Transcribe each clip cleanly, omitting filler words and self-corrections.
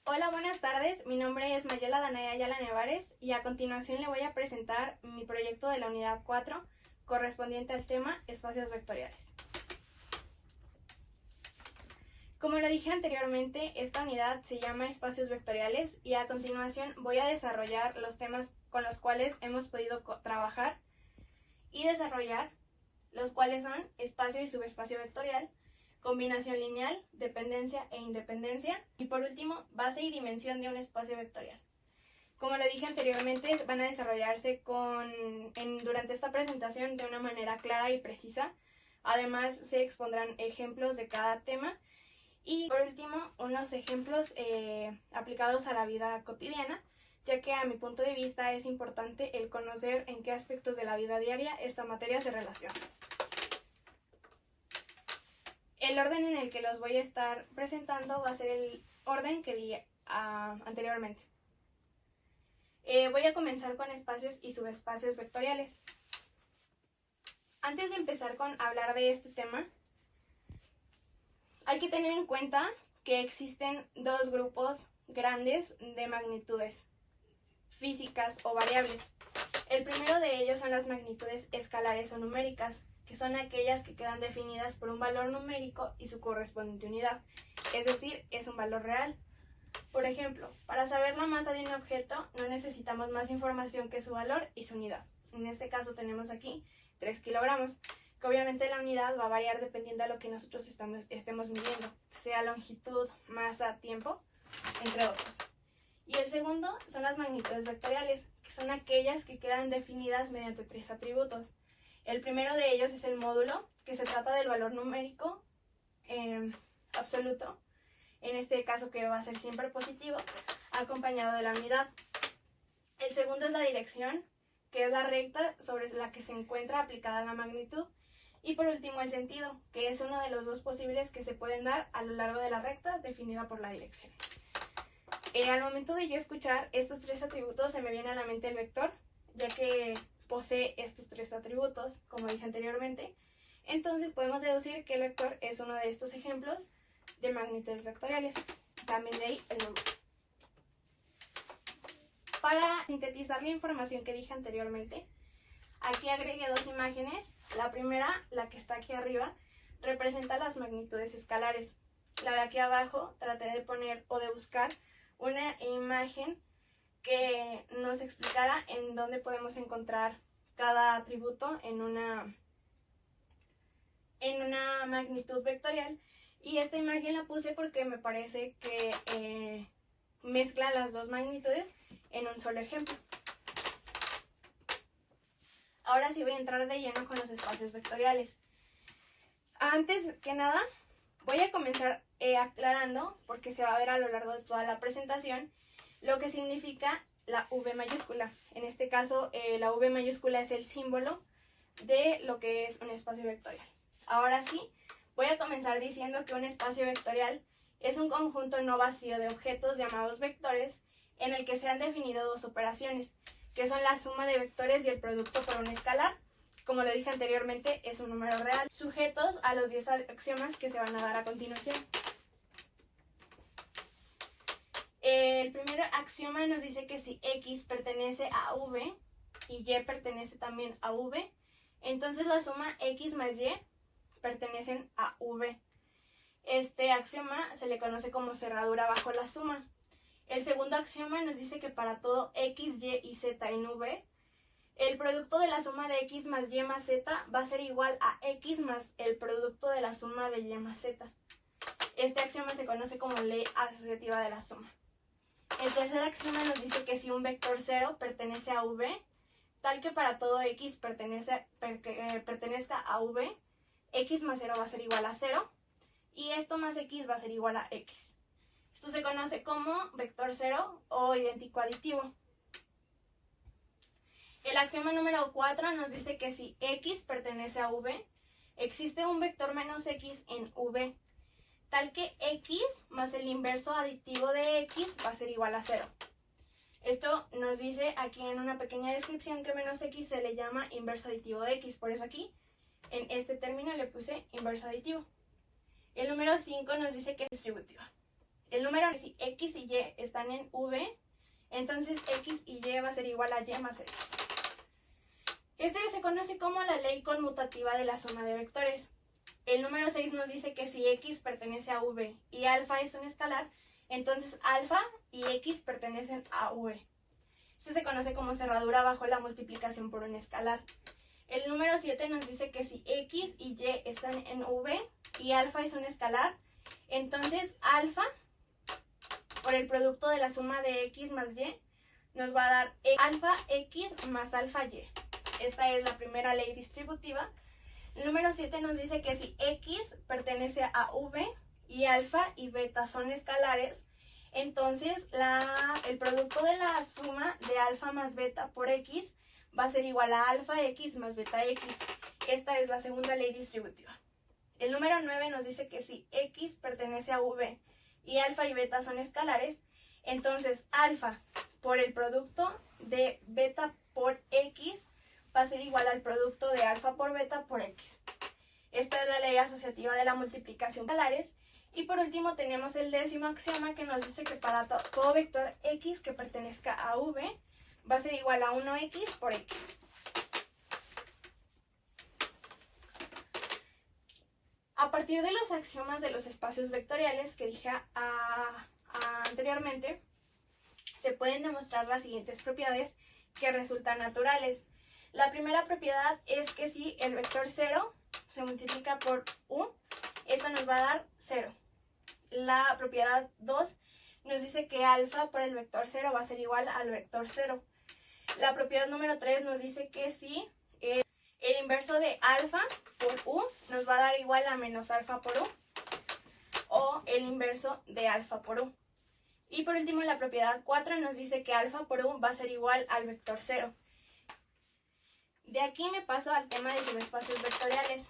Hola, buenas tardes. Mi nombre es Mayela Danay Ayala Nevares y a continuación le voy a presentar mi proyecto de la unidad 4 correspondiente al tema espacios vectoriales. Como lo dije anteriormente, esta unidad se llama espacios vectoriales y a continuación voy a desarrollar los temas con los cuales hemos podido trabajar y desarrollar, los cuales son espacio y subespacio vectorial, combinación lineal, dependencia e independencia, y por último, base y dimensión de un espacio vectorial. Como lo dije anteriormente, van a desarrollarse durante esta presentación de una manera clara y precisa. Además, se expondrán ejemplos de cada tema y, por último, unos ejemplos aplicados a la vida cotidiana, ya que a mi punto de vista es importante el conocer en qué aspectos de la vida diaria esta materia se relaciona. El orden en el que los voy a estar presentando va a ser el orden que di anteriormente. Voy a comenzar con espacios y subespacios vectoriales. Antes de empezar con hablar de este tema, hay que tener en cuenta que existen dos grupos grandes de magnitudes físicas o variables. El primero de ellos son las magnitudes escalares o numéricas, que son aquellas que quedan definidas por un valor numérico y su correspondiente unidad, es decir, es un valor real. Por ejemplo, para saber la masa de un objeto no necesitamos más información que su valor y su unidad. En este caso tenemos aquí 3 kilogramos, que obviamente la unidad va a variar dependiendo de lo que nosotros estemos midiendo, sea longitud, masa, tiempo, entre otros. Y el segundo son las magnitudes vectoriales, que son aquellas que quedan definidas mediante 3 atributos. El primero de ellos es el módulo, que se trata del valor numérico absoluto, en este caso que va a ser siempre positivo, acompañado de la unidad. El segundo es la dirección, que es la recta sobre la que se encuentra aplicada la magnitud. Y por último el sentido, que es uno de los dos posibles que se pueden dar a lo largo de la recta definida por la dirección. Al momento de yo escuchar estos 3 atributos se me viene a la mente el vector, ya que posee estos 3 atributos, como dije anteriormente. Entonces podemos deducir que el vector es uno de estos ejemplos de magnitudes vectoriales. También de ahí el nombre. Para sintetizar la información que dije anteriormente, aquí agregué 2 imágenes. La primera, la que está aquí arriba, representa las magnitudes escalares. La de aquí abajo traté de poner o de buscar una imagen que nos explicara en dónde podemos encontrar cada atributo en una magnitud vectorial. Y esta imagen la puse porque me parece que mezcla las dos magnitudes en un solo ejemplo. Ahora sí voy a entrar de lleno con los espacios vectoriales. Antes que nada, voy a comenzar aclarando, porque se va a ver a lo largo de toda la presentación, lo que significa la V mayúscula. En este caso, la V mayúscula es el símbolo de lo que es un espacio vectorial. Ahora sí, voy a comenzar diciendo que un espacio vectorial es un conjunto no vacío de objetos llamados vectores en el que se han definido 2 operaciones, que son la suma de vectores y el producto por un escalar. Como lo dije anteriormente, es un número real, sujetos a los 10 axiomas que se van a dar a continuación. El primer axioma nos dice que si X pertenece a V y Y pertenece también a V, entonces la suma X más Y pertenecen a V. Este axioma se le conoce como cerradura bajo la suma. El segundo axioma nos dice que para todo X, Y y Z en V, el producto de la suma de X más Y más Z va a ser igual a X más el producto de la suma de Y más Z. Este axioma se conoce como ley asociativa de la suma. El tercer axioma nos dice que si un vector 0 pertenece a V, tal que para todo X pertenezca a V, X más 0 va a ser igual a 0, y esto más X va a ser igual a X. Esto se conoce como vector 0 o idéntico aditivo. El axioma número 4 nos dice que si X pertenece a V, existe un vector menos X en V, tal que X más el inverso aditivo de X va a ser igual a 0. Esto nos dice aquí en una pequeña descripción que menos X se le llama inverso aditivo de X, por eso aquí en este término le puse inverso aditivo. El número 5 nos dice que es distributiva. El número, si X y Y están en V, entonces X y Y va a ser igual a Y más X. Este se conoce como la ley conmutativa de la suma de vectores. El número 6 nos dice que si X pertenece a V y alfa es un escalar, entonces alfa y X pertenecen a V. Este se conoce como cerradura bajo la multiplicación por un escalar. El número 7 nos dice que si X y Y están en V y alfa es un escalar, entonces alfa por el producto de la suma de X más Y nos va a dar alfa X más alfa Y. Esta es la primera ley distributiva. El número 7 nos dice que si X pertenece a V y alfa y beta son escalares, entonces el producto de la suma de alfa más beta por X va a ser igual a alfa X más beta X. Esta es la segunda ley distributiva. El número 9 nos dice que si X pertenece a V y alfa y beta son escalares, entonces alfa por el producto de beta por X va a ser igual al producto de alfa por beta por X. Esta es la ley asociativa de la multiplicación de escalares. Y por último tenemos el décimo axioma que nos dice que para todo vector X que pertenezca a V va a ser igual a 1X por X. A partir de los axiomas de los espacios vectoriales que dije anteriormente, se pueden demostrar las siguientes propiedades que resultan naturales. La primera propiedad es que si el vector 0 se multiplica por U, esto nos va a dar 0. La propiedad 2 nos dice que alfa por el vector 0 va a ser igual al vector 0. La propiedad número 3 nos dice que si el inverso de alfa por U nos va a dar igual a menos alfa por U, o el inverso de alfa por U. Y por último, la propiedad 4 nos dice que alfa por U va a ser igual al vector 0. De aquí me paso al tema de subespacios vectoriales.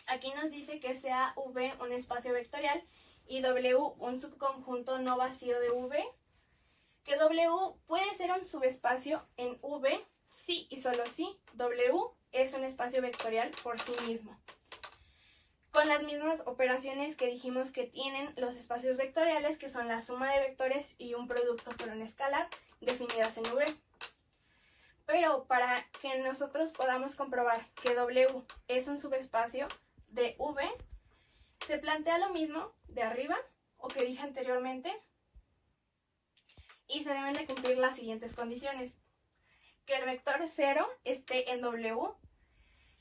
Aquí nos dice que sea V un espacio vectorial y W un subconjunto no vacío de V, que W puede ser un subespacio en V si y solo si W es un espacio vectorial por sí mismo, con las mismas operaciones que dijimos que tienen los espacios vectoriales, que son la suma de vectores y un producto por un escalar definidas en V. Pero para que nosotros podamos comprobar que W es un subespacio de V, se plantea lo mismo de arriba o que dije anteriormente, y se deben de cumplir las siguientes condiciones: que el vector 0 esté en W.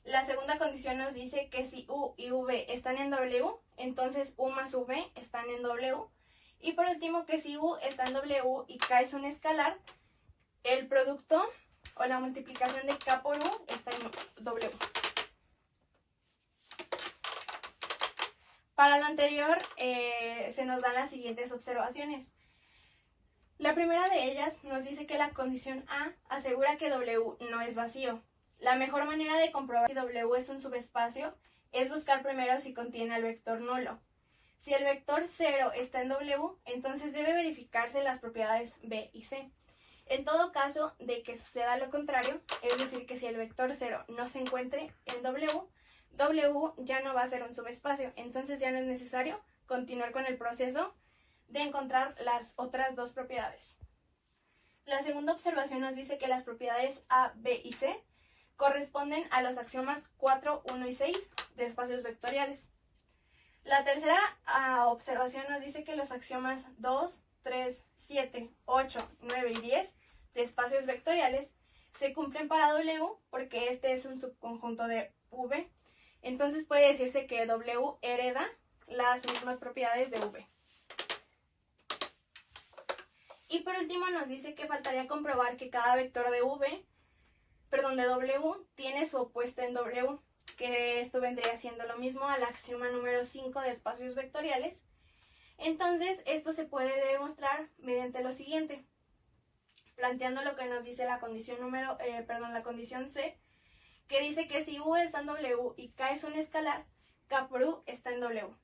La segunda condición nos dice que si U y V están en W, entonces U más V están en W. Y por último, que si U está en W y K es un escalar, el producto o la multiplicación de K por U está en W. Para lo anterior, se nos dan las siguientes observaciones. La primera de ellas nos dice que la condición A asegura que W no es vacío. La mejor manera de comprobar si W es un subespacio es buscar primero si contiene el vector nulo. Si el vector 0 está en W, entonces debe verificarse las propiedades B y C. En todo caso de que suceda lo contrario, es decir, que si el vector 0 no se encuentre en W, W ya no va a ser un subespacio, entonces ya no es necesario continuar con el proceso de encontrar las otras dos propiedades. La segunda observación nos dice que las propiedades A, B y C corresponden a los axiomas 4, 1 y 6 de espacios vectoriales. La tercera observación nos dice que los axiomas 2, 3, 7, 8, 9 y 10 de espacios vectoriales se cumplen para W porque este es un subconjunto de V. Entonces puede decirse que W hereda las mismas propiedades de V. Y por último nos dice que faltaría comprobar que cada vector de W tiene su opuesto en W, que esto vendría siendo lo mismo al axioma número 5 de espacios vectoriales. Entonces esto se puede demostrar mediante lo siguiente, planteando lo que nos dice la condición la condición C, que dice que si U está en W y K es un escalar, K por U está en W.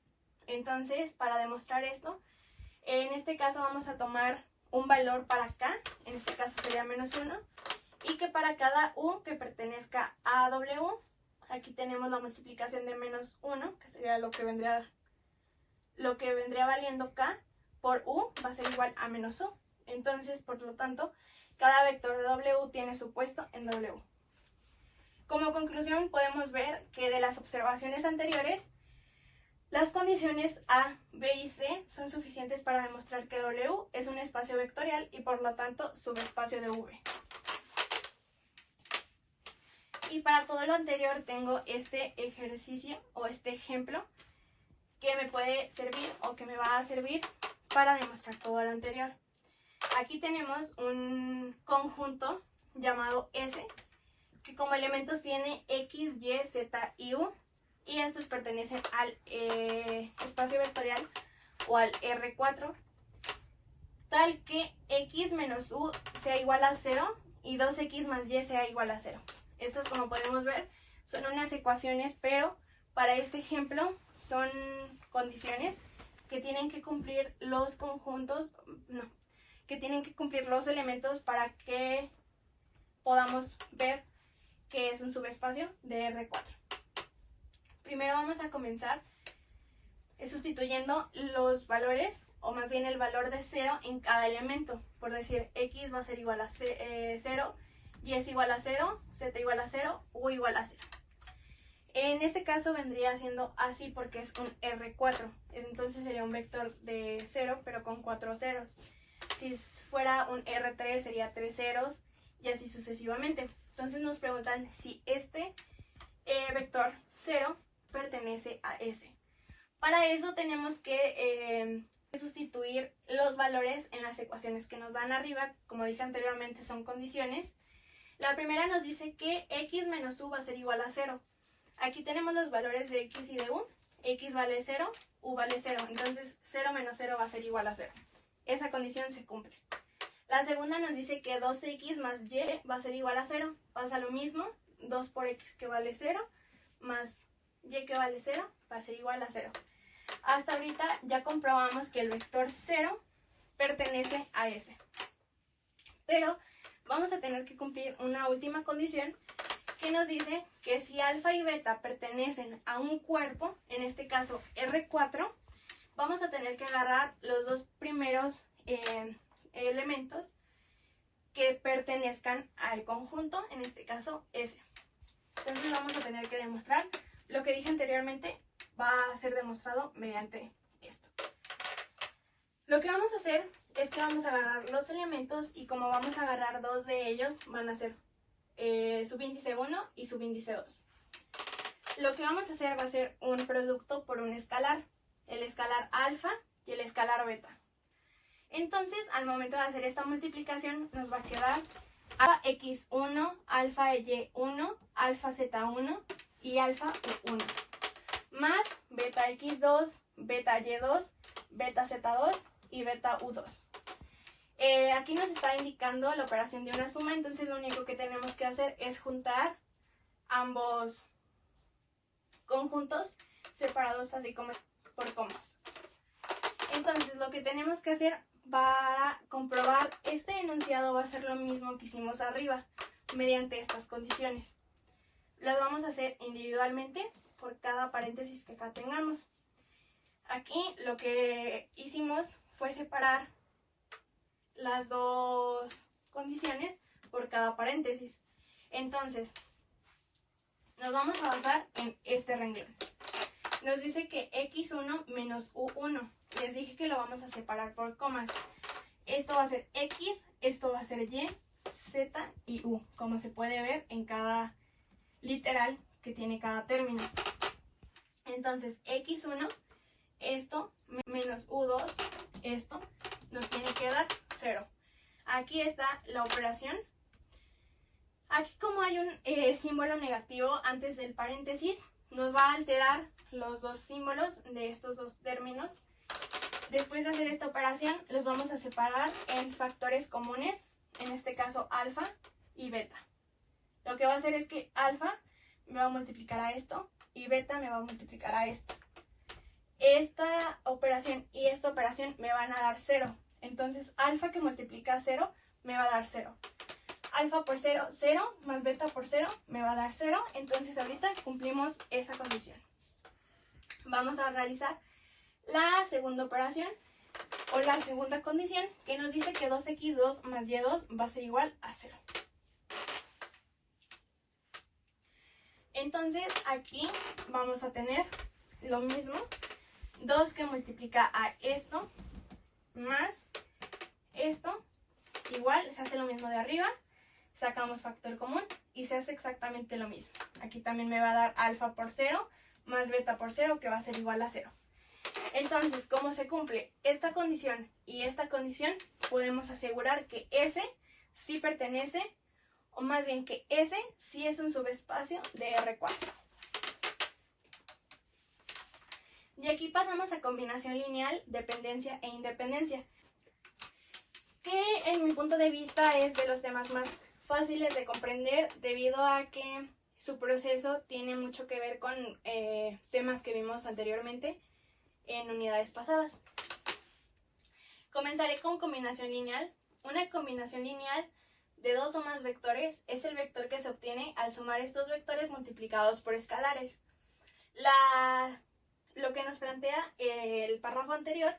Entonces, para demostrar esto, en este caso vamos a tomar un valor para K, en este caso sería menos 1, y que para cada U que pertenezca a W, aquí tenemos la multiplicación de menos 1, que sería lo que vendría valiendo K, por U va a ser igual a menos U. Entonces, por lo tanto, cada vector de W tiene su puesto en W. Como conclusión, podemos ver que de las observaciones anteriores, las condiciones A, B y C son suficientes para demostrar que W es un espacio vectorial y por lo tanto subespacio de V. Y para todo lo anterior tengo este ejercicio o este ejemplo que me puede servir o que me va a servir para demostrar todo lo anterior. Aquí tenemos un conjunto llamado S que como elementos tiene X, Y, Z y U. Y estos pertenecen al espacio vectorial o al R4, tal que X menos U sea igual a 0 y 2X más Y sea igual a 0. Estas, como podemos ver, son unas ecuaciones, pero para este ejemplo son condiciones que tienen que cumplir los conjuntos, que tienen que cumplir los elementos para que podamos ver que es un subespacio de R4. Primero vamos a comenzar sustituyendo los valores, o más bien el valor de 0 en cada elemento. Por decir, X va a ser igual a 0, Y es igual a 0, Z igual a 0, U igual a 0. En este caso vendría siendo así porque es un R4. Entonces sería un vector de 0, pero con 4 ceros. Si fuera un R3 sería 3 ceros y así sucesivamente. Entonces nos preguntan si este vector 0 pertenece a S. Para eso tenemos que sustituir los valores en las ecuaciones que nos dan arriba. Como dije anteriormente, son condiciones. La primera nos dice que X menos U va a ser igual a 0. Aquí tenemos los valores de X y de U. X vale 0, U vale 0. Entonces 0 menos 0 va a ser igual a 0. Esa condición se cumple. La segunda nos dice que 2X más Y va a ser igual a 0. Pasa lo mismo. 2 por X que vale 0 más Y que vale 0 va a ser igual a 0. Hasta ahorita ya comprobamos que el vector 0 pertenece a S. Pero vamos a tener que cumplir una última condición que nos dice que si alfa y beta pertenecen a un cuerpo, en este caso R4, vamos a tener que agarrar los dos primeros elementos que pertenezcan al conjunto, en este caso S. Entonces vamos a tener que demostrar lo que dije anteriormente, va a ser demostrado mediante esto. Lo que vamos a hacer es que vamos a agarrar los elementos y como vamos a agarrar dos de ellos, van a ser subíndice 1 y subíndice 2. Lo que vamos a hacer va a ser un producto por un escalar, el escalar alfa y el escalar beta. Entonces, al momento de hacer esta multiplicación, nos va a quedar alfa x1, alfa y1, alfa z1 y alfa u1, más beta x2, beta y2, beta z2 y beta u2. Aquí nos está indicando la operación de una suma, entonces lo único que tenemos que hacer es juntar ambos conjuntos separados así como por comas. Entonces lo que tenemos que hacer para comprobar este enunciado va a ser lo mismo que hicimos arriba, mediante estas condiciones. Las vamos a hacer individualmente por cada paréntesis que acá tengamos. Aquí lo que hicimos fue separar las dos condiciones por cada paréntesis. Entonces, nos vamos a basar en este renglón. Nos dice que x1 menos u1. Les dije que lo vamos a separar por comas. Esto va a ser x, esto va a ser y, z y u, como se puede ver en cada literal que tiene cada término. Entonces, x1, esto, menos u2, esto, nos tiene que dar 0. Aquí está la operación. Aquí, como hay un símbolo negativo antes del paréntesis, nos va a alterar los dos símbolos de estos dos términos. Después de hacer esta operación, los vamos a separar en factores comunes, en este caso alfa y beta. Lo que va a hacer es que alfa me va a multiplicar a esto y beta me va a multiplicar a esto. Esta operación y esta operación me van a dar 0. Entonces, alfa que multiplica a 0 me va a dar 0. Alfa por 0, 0, más beta por 0 me va a dar 0. Entonces, ahorita cumplimos esa condición. Vamos a realizar la segunda operación, O la segunda condición, que nos dice que 2x2 más y2 va a ser igual a 0. Entonces aquí vamos a tener lo mismo, 2 que multiplica a esto más esto, igual se hace lo mismo de arriba, sacamos factor común y se hace exactamente lo mismo. Aquí también me va a dar alfa por 0 más beta por 0, que va a ser igual a 0. Entonces, como se cumple esta condición y esta condición, podemos asegurar que S sí pertenece, o más bien que S sí es un subespacio de R4. Y aquí pasamos a combinación lineal, dependencia e independencia, que en mi punto de vista es de los temas más fáciles de comprender, debido a que su proceso tiene mucho que ver con temas que vimos anteriormente en unidades pasadas. Comenzaré con combinación lineal. Una combinación lineal de dos o más vectores es el vector que se obtiene al sumar estos vectores multiplicados por escalares. Lo que nos plantea el párrafo anterior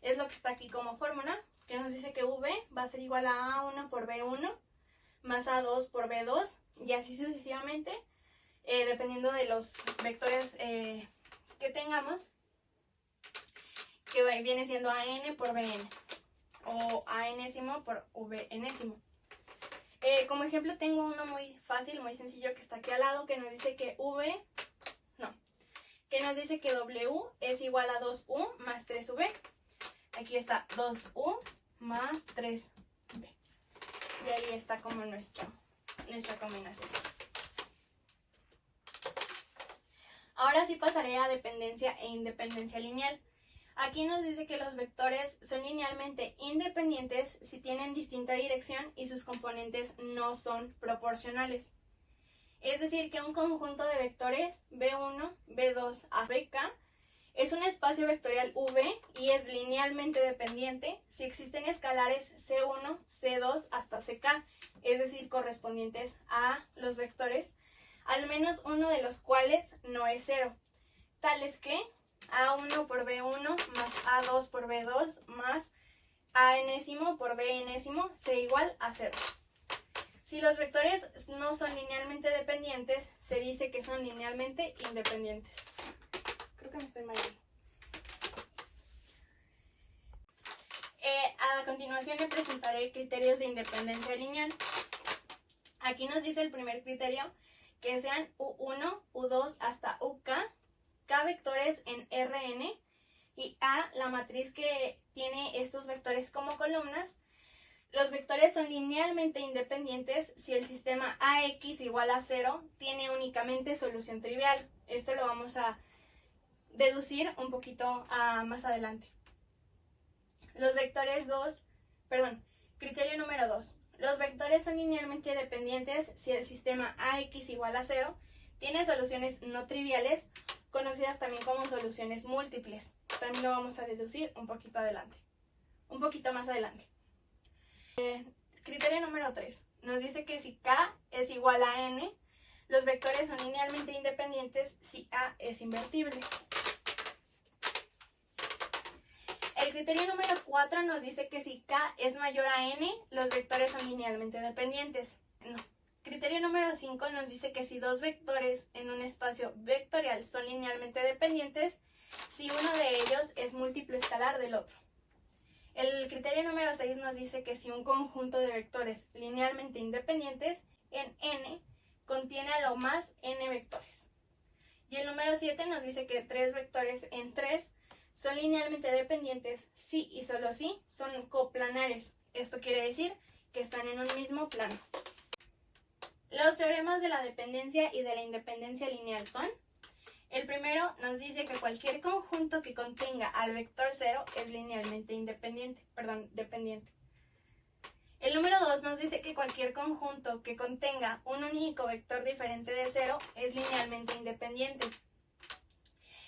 es lo que está aquí como fórmula, que nos dice que V va a ser igual a A1 por B1 más A2 por B2 y así sucesivamente, dependiendo de los vectores que tengamos, que viene siendo AN por BN o A enésimo por V enésimo. Como ejemplo tengo uno muy fácil, muy sencillo, que está aquí al lado, que nos dice que nos dice que W es igual a 2U más 3V. Aquí está 2U más 3V. Y ahí está como nuestra combinación. Ahora sí pasaré a dependencia e independencia lineal. Aquí nos dice que los vectores son linealmente independientes si tienen distinta dirección y sus componentes no son proporcionales. Es decir, que un conjunto de vectores B1, B2 a BK es un espacio vectorial V y es linealmente dependiente si existen escalares C1, C2 hasta CK, es decir, correspondientes a los vectores, al menos uno de los cuales no es cero, tales que A1 por B1 más A2 por B2 más A enésimo por B enésimo sea igual a 0. Si los vectores no son linealmente dependientes, se dice que son linealmente independientes. Creo que me estoy mal. A continuación le presentaré criterios de independencia lineal. Aquí nos dice el primer criterio que sean U1, U2 hasta UK, K vectores en Rn y A la matriz que tiene estos vectores como columnas. Los vectores son linealmente independientes si el sistema AX igual a 0 tiene únicamente solución trivial. Esto lo vamos a deducir un poquito más adelante. Criterio número 2. Los vectores son linealmente dependientes si el sistema AX igual a 0 tiene soluciones no triviales, conocidas también como soluciones múltiples. También lo vamos a deducir un poquito más adelante. Criterio número 3. Nos dice que si K es igual a N, los vectores son linealmente independientes si A es invertible. El criterio número 4 nos dice que si K es mayor a N, los vectores son linealmente dependientes. Criterio número 5 nos dice que si dos vectores en un espacio vectorial son linealmente dependientes, si uno de ellos es múltiplo escalar del otro. El criterio número 6 nos dice que si un conjunto de vectores linealmente independientes en N contiene a lo más N vectores. Y el número 7 nos dice que tres vectores en 3 son linealmente dependientes si y solo si son coplanares. Esto quiere decir que están en un mismo plano. Los teoremas de la dependencia y de la independencia lineal son: el primero nos dice que cualquier conjunto que contenga al vector 0 es linealmente dependiente. El número 2 nos dice que cualquier conjunto que contenga un único vector diferente de 0 es linealmente independiente.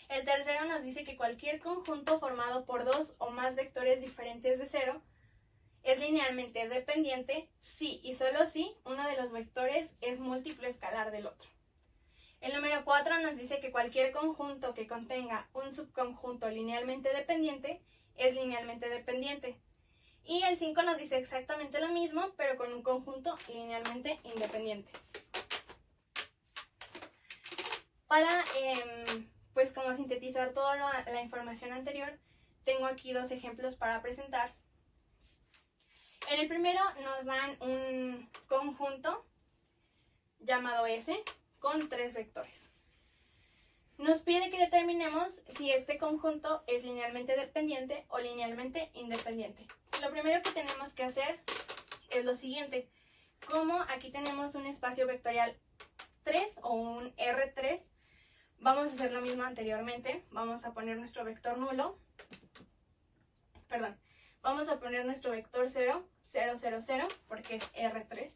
El tercero nos dice que cualquier conjunto formado por dos o más vectores diferentes de 0 es linealmente dependiente si y solo si uno de los vectores es múltiplo escalar del otro. El número 4 nos dice que cualquier conjunto que contenga un subconjunto linealmente dependiente es linealmente dependiente. Y el 5 nos dice exactamente lo mismo, pero con un conjunto linealmente independiente. Para, pues como sintetizar toda la información anterior, tengo aquí dos ejemplos para presentar. En el primero nos dan un conjunto llamado S con 3 vectores. Nos pide que determinemos si este conjunto es linealmente dependiente o linealmente independiente. Lo primero que tenemos que hacer es lo siguiente. Como aquí tenemos un espacio vectorial 3 o un R3, vamos a hacer lo mismo anteriormente. Vamos a poner nuestro vector nulo. Vamos a poner nuestro vector 0, 0, 0, 0, porque es R3.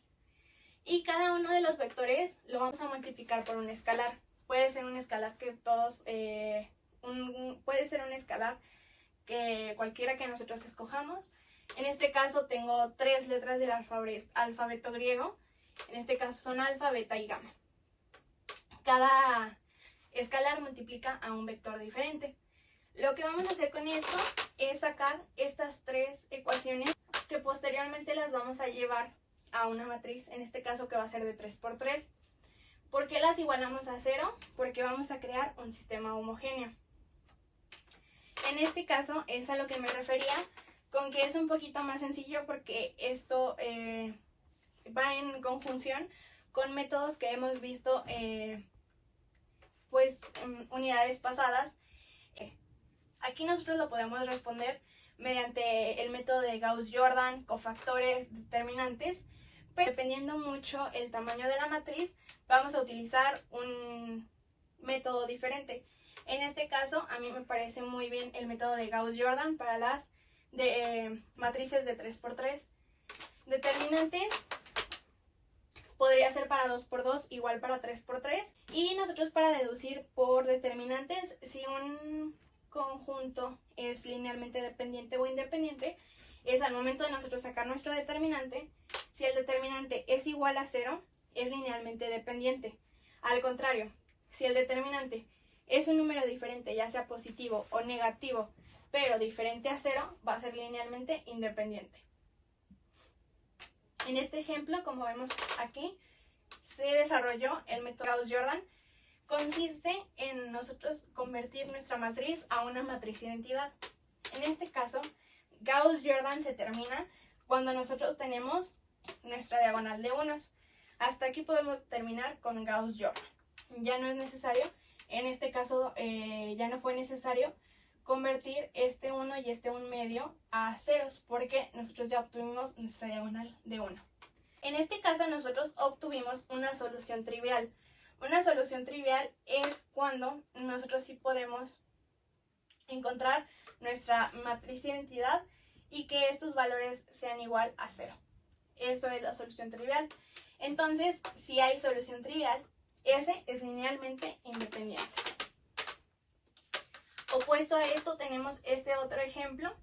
Y cada uno de los vectores lo vamos a multiplicar por un escalar. Puede ser un escalar que todos, puede ser un escalar que cualquiera que nosotros escojamos. En este caso tengo 3 letras del alfabeto griego. En este caso son alfa, beta y gamma. Cada escalar multiplica a un vector diferente. Lo que vamos a hacer con esto es sacar estas 3 ecuaciones que posteriormente las vamos a llevar a una matriz, en este caso que va a ser de 3 por 3. ¿Por qué las igualamos a 0? Porque vamos a crear un sistema homogéneo. En este caso es a lo que me refería con que es un poquito más sencillo porque esto va en conjunción con métodos que hemos visto pues en unidades pasadas. Aquí nosotros lo podemos responder mediante el método de Gauss-Jordan, cofactores, determinantes, pero dependiendo mucho el tamaño de la matriz, vamos a utilizar un método diferente. En este caso, a mí me parece muy bien el método de Gauss-Jordan para las matrices de 3 por 3. Determinantes podría ser para 2 por 2, igual para 3 por 3. Y nosotros para deducir por determinantes, si un conjunto es linealmente dependiente o independiente, es al momento de nosotros sacar nuestro determinante, si el determinante es igual a 0, es linealmente dependiente. Al contrario, si el determinante es un número diferente, ya sea positivo o negativo, pero diferente a 0, va a ser linealmente independiente. En este ejemplo, como vemos aquí, se desarrolló el método Gauss-Jordan. Consiste en nosotros convertir nuestra matriz a una matriz identidad. En este caso, Gauss-Jordan se termina cuando nosotros tenemos nuestra diagonal de unos. Hasta aquí podemos terminar con Gauss-Jordan. Ya no es necesario, en este caso ya no fue necesario convertir este 1 y este 1 medio a ceros porque nosotros ya obtuvimos nuestra diagonal de 1. En este caso nosotros obtuvimos una solución trivial. Una solución trivial es cuando nosotros sí podemos encontrar nuestra matriz identidad y que estos valores sean igual a 0. Esto es la solución trivial. Entonces, si hay solución trivial, S es linealmente independiente. Opuesto a esto tenemos este otro ejemplo.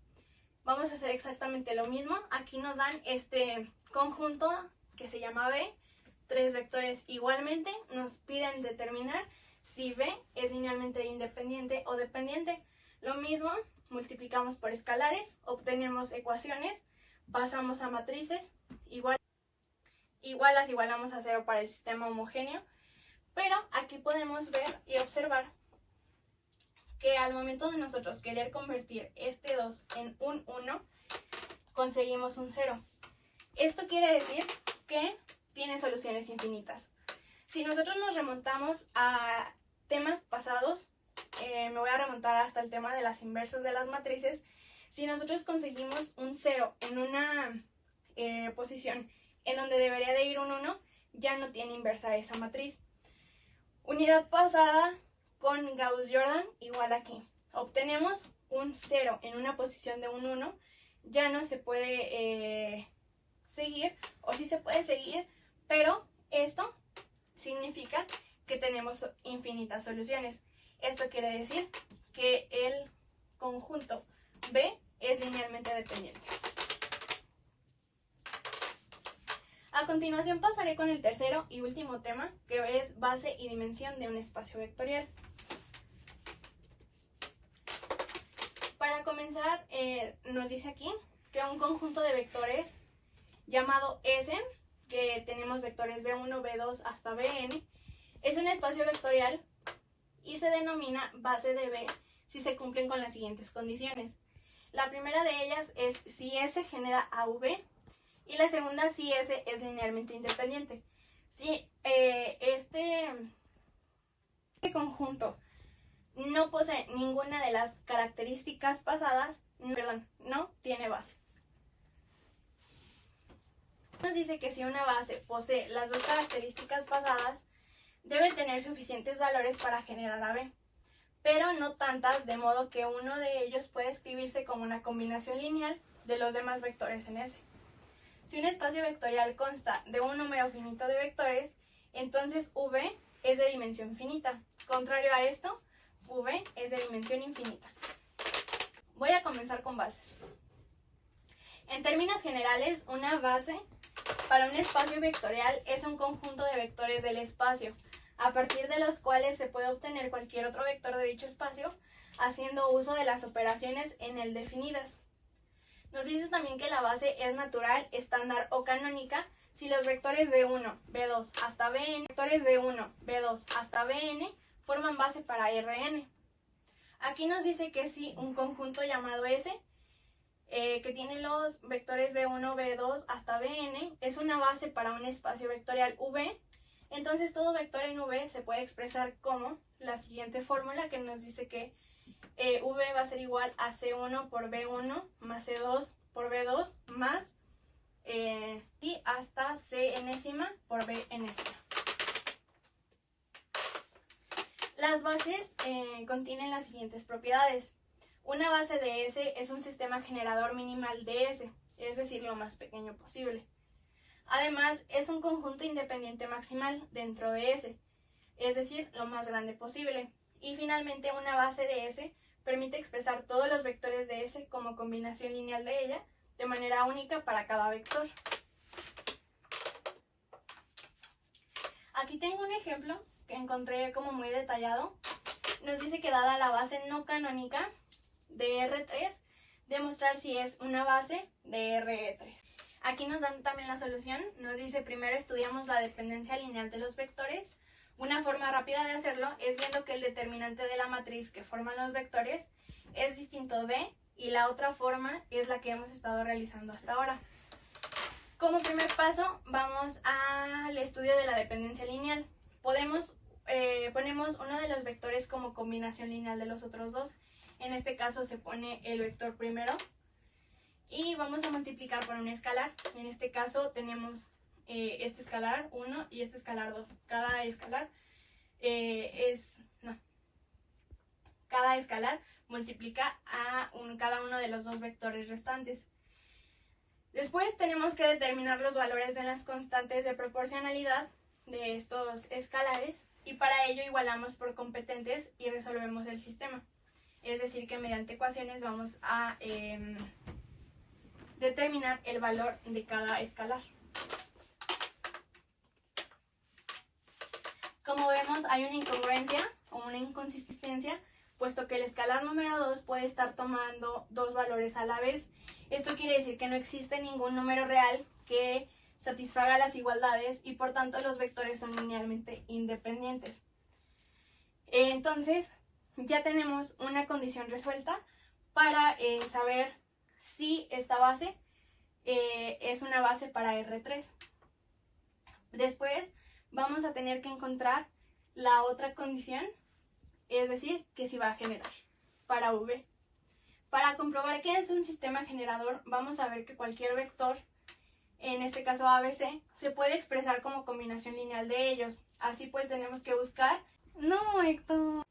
Vamos a hacer exactamente lo mismo. Aquí nos dan este conjunto que se llama B. 3 vectores igualmente. Nos piden determinar si B es linealmente independiente o dependiente. Lo mismo, multiplicamos por escalares, obtenemos ecuaciones, pasamos a matrices, igual las igualamos a 0 para el sistema homogéneo. Pero aquí podemos ver y observar que al momento de nosotros querer convertir este 2 en un 1, conseguimos un 0. Esto quiere decir que tiene soluciones infinitas. Si nosotros nos remontamos a temas pasados, me voy a remontar hasta el tema de las inversas de las matrices. Si nosotros conseguimos un 0 en una posición en donde debería de ir un 1, ya no tiene inversa esa matriz. Unidad pasada con Gauss-Jordan igual aquí. Obtenemos un 0 en una posición de un 1, ya no se puede seguir, o sí se puede seguir, pero esto significa que tenemos infinitas soluciones. Esto quiere decir que el conjunto B es linealmente dependiente. A continuación pasaré con el tercero y último tema, que es base y dimensión de un espacio vectorial. Para comenzar comenzar, nos dice aquí que un conjunto de vectores llamado S, que tenemos vectores B1, B2 hasta Bn, es un espacio vectorial y se denomina base de B si se cumplen con las siguientes condiciones. La primera de ellas es si S genera AV y la segunda si S es linealmente independiente. Si este conjunto no posee ninguna de las características pasadas, no tiene base. Nos dice que si una base posee las dos características pasadas, debe tener suficientes valores para generar AB, pero no tantas, de modo que uno de ellos puede escribirse como una combinación lineal de los demás vectores en S. Si un espacio vectorial consta de un número finito de vectores, entonces V es de dimensión finita. Contrario a esto, V es de dimensión infinita. Voy a comenzar con bases. En términos generales, una base para un espacio vectorial es un conjunto de vectores del espacio, a partir de los cuales se puede obtener cualquier otro vector de dicho espacio, haciendo uso de las operaciones en él definidas. Nos dice también que la base es natural, estándar o canónica si los vectores B1, B2 hasta Bn, forman base para Rn. Aquí nos dice que si un conjunto llamado S, que tiene los vectores B1, B2 hasta Bn, es una base para un espacio vectorial V, entonces todo vector en V se puede expresar como la siguiente fórmula que nos dice que V va a ser igual a C1 por B1 más C2 por B2 más y hasta C enésima por B enésima. Las bases contienen las siguientes propiedades. Una base de S es un sistema generador minimal de S, es decir, lo más pequeño posible. Además, es un conjunto independiente maximal dentro de S, es decir, lo más grande posible. Y finalmente, una base de S permite expresar todos los vectores de S como combinación lineal de ella, de manera única para cada vector. Aquí tengo un ejemplo que encontré como muy detallado. Nos dice que dada la base no canónica de R3, demostrar si es una base de Re3. Aquí nos dan también la solución. Nos dice primero estudiamos la dependencia lineal de los vectores. Una forma rápida de hacerlo es viendo que el determinante de la matriz que forman los vectores es distinto de, y la otra forma es la que hemos estado realizando hasta ahora. Como primer paso vamos al estudio de la dependencia lineal. Ponemos uno de los vectores como combinación lineal de los otros dos. En este caso se pone el vector primero y vamos a multiplicar por un escalar. En este caso tenemos este escalar 1 y este escalar 2. Cada escalar multiplica a cada uno de los dos vectores restantes. Después tenemos que determinar los valores de las constantes de proporcionalidad de estos escalares y para ello igualamos por competentes y resolvemos el sistema. Es decir, que mediante ecuaciones vamos a determinar el valor de cada escalar. Como vemos, hay una incongruencia o una inconsistencia, puesto que el escalar número 2 puede estar tomando dos valores a la vez. Esto quiere decir que no existe ningún número real que satisfaga las igualdades y por tanto los vectores son linealmente independientes. Entonces, ya tenemos una condición resuelta para saber si esta base es una base para R3. Después vamos a tener que encontrar la otra condición, es decir, que si va a generar para V. Para comprobar que es un sistema generador, vamos a ver que cualquier vector, en este caso ABC, se puede expresar como combinación lineal de ellos. Así pues tenemos que buscar... No, Héctor.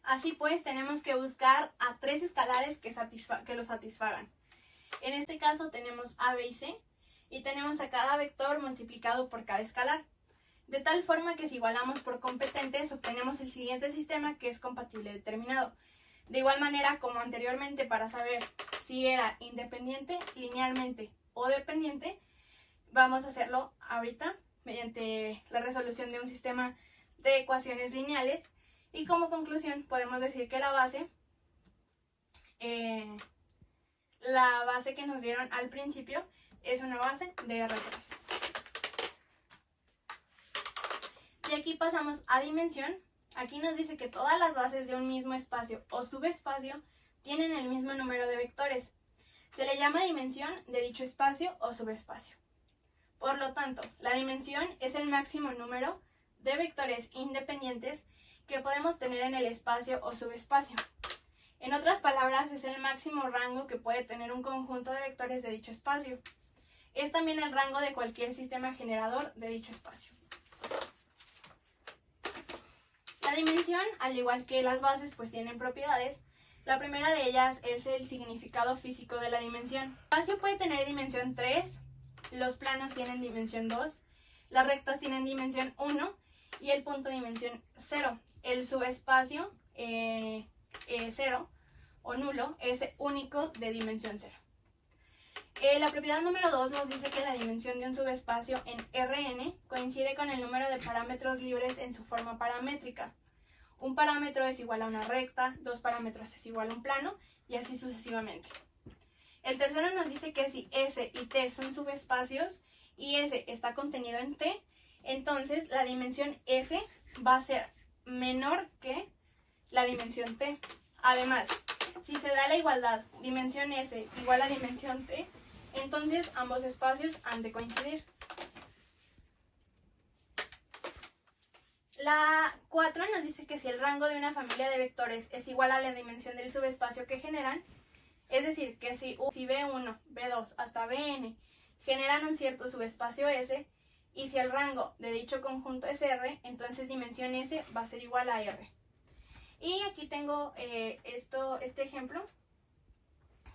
Así pues tenemos que buscar a tres escalares que lo satisfagan. En este caso tenemos A, B y C y tenemos a cada vector multiplicado por cada escalar. De tal forma que si igualamos por competentes obtenemos el siguiente sistema que es compatible determinado. De igual manera como anteriormente para saber si era independiente, linealmente o dependiente, vamos a hacerlo ahorita mediante la resolución de un sistema de ecuaciones lineales y como conclusión podemos decir que la base la base que nos dieron al principio es una base de R3. Y aquí pasamos a dimensión. Aquí nos dice que todas las bases de un mismo espacio o subespacio tienen el mismo número de vectores. Se le llama dimensión de dicho espacio o subespacio. Por lo tanto, la dimensión es el máximo número de vectores independientes que podemos tener en el espacio o subespacio. En otras palabras, es el máximo rango que puede tener un conjunto de vectores de dicho espacio. Es también el rango de cualquier sistema generador de dicho espacio. La dimensión, al igual que las bases, pues tienen propiedades. La primera de ellas es el significado físico de la dimensión. El espacio puede tener dimensión 3, los planos tienen dimensión 2, las rectas tienen dimensión 1 y el punto dimensión 0. El subespacio 0 o nulo es único de dimensión 0. La propiedad número 2 nos dice que la dimensión de un subespacio en Rn coincide con el número de parámetros libres en su forma paramétrica. Un parámetro es igual a una recta, 2 parámetros es igual a un plano y así sucesivamente. El tercero nos dice que si S y T son subespacios y S está contenido en T, entonces la dimensión S va a ser menor que la dimensión T. Además, si se da la igualdad dimensión S igual a dimensión T, entonces ambos espacios han de coincidir. La 4 nos dice que si el rango de una familia de vectores es igual a la dimensión del subespacio que generan, es decir, que si B1, B2 hasta Bn generan un cierto subespacio S, y si el rango de dicho conjunto es R, entonces dimensión S va a ser igual a R. Y aquí tengo este ejemplo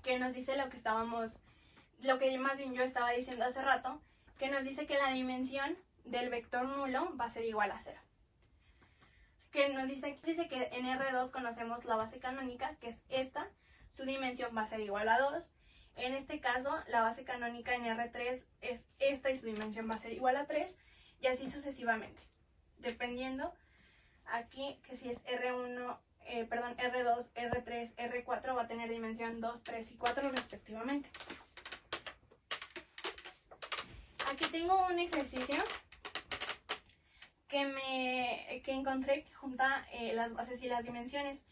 que nos dice lo que más bien yo estaba diciendo hace rato, que nos dice que la dimensión del vector nulo va a ser igual a 0. Que nos dice que en R2 conocemos la base canónica, que es esta, su dimensión va a ser igual a 2. En este caso, la base canónica en R3 es esta y su dimensión va a ser igual a 3, y así sucesivamente. Dependiendo, aquí que si es R2, R3, R4 va a tener dimensión 2, 3 y 4 respectivamente. Aquí tengo un ejercicio que encontré que junta las bases y las dimensiones.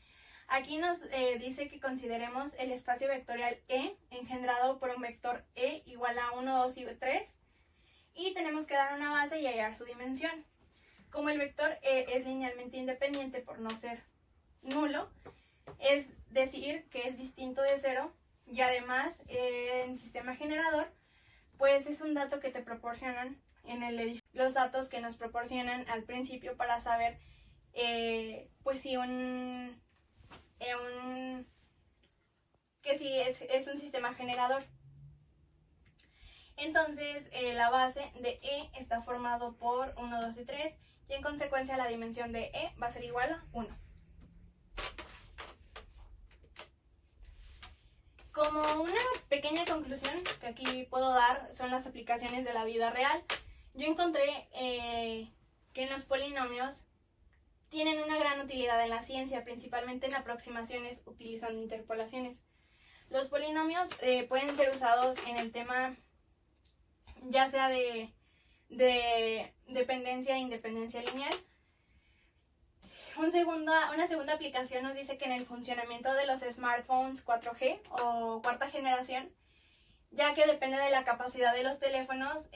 Aquí nos dice que consideremos el espacio vectorial E engendrado por un vector E igual a 1, 2 y 3 y tenemos que dar una base y hallar su dimensión. Como el vector E es linealmente independiente por no ser nulo, es decir que es distinto de 0 y además en sistema generador pues es un dato que te proporcionan en el edificio. Los datos que nos proporcionan al principio para saber pues si es un sistema generador. Entonces la base de E está formado por 1, 2 y 3 y en consecuencia la dimensión de E va a ser igual a 1. Como una pequeña conclusión que aquí puedo dar son las aplicaciones de la vida real. Yo encontré que en los polinomios tienen una gran utilidad en la ciencia, principalmente en aproximaciones utilizando interpolaciones. Los polinomios pueden ser usados en el tema ya sea de dependencia e independencia lineal. Una segunda aplicación nos dice que en el funcionamiento de los smartphones 4G o cuarta generación, ya que depende de la capacidad de los teléfonos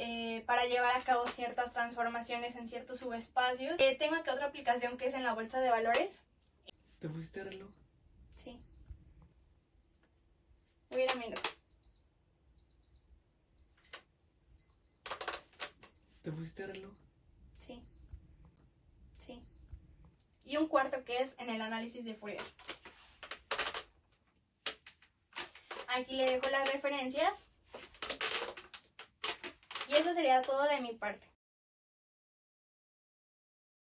para llevar a cabo ciertas transformaciones en ciertos subespacios. Tengo aquí otra aplicación que es en la bolsa de valores. ¿Te pusiste reloj? Sí. Voy a ir a mi nota. ¿Te pusiste reloj? Sí. Sí. Y un cuarto que es en el análisis de Fourier. Aquí le dejo las referencias. Y eso sería todo de mi parte.